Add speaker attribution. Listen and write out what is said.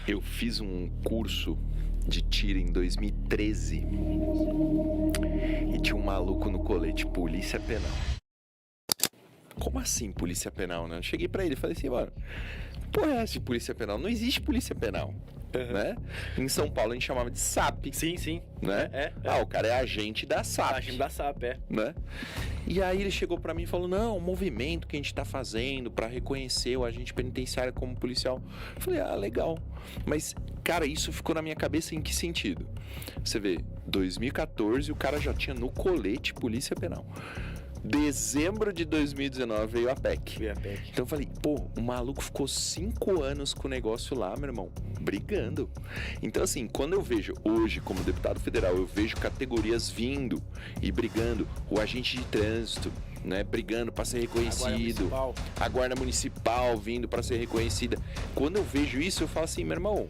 Speaker 1: Eu fiz um curso de tiro em 2013 e tinha um maluco no colete, Polícia Penal. Como assim Polícia Penal, né? Eu cheguei pra ele e falei assim, mano, porra é essa de Polícia Penal? Não existe Polícia Penal, né? Em São Paulo a gente chamava de SAP.
Speaker 2: Sim, sim.
Speaker 1: Né? Ah, o cara é agente da SAP.
Speaker 2: Agente da SAP,
Speaker 1: né? E aí ele chegou pra mim e falou, não, o movimento que a gente tá fazendo pra reconhecer o agente penitenciário como policial. Eu falei, ah, legal. Mas, cara, isso ficou na minha cabeça em que sentido? Você vê, 2014 o cara já tinha no colete Polícia Penal. Dezembro de 2019 veio a PEC. Então eu falei, pô, o maluco ficou 5 anos com o negócio lá, meu irmão, brigando. Então assim, quando eu vejo hoje como deputado federal, eu vejo categorias vindo e brigando, o agente de trânsito, né, brigando para ser reconhecido, a guarda municipal vindo para ser reconhecida. Quando eu vejo isso, eu falo assim, meu irmão,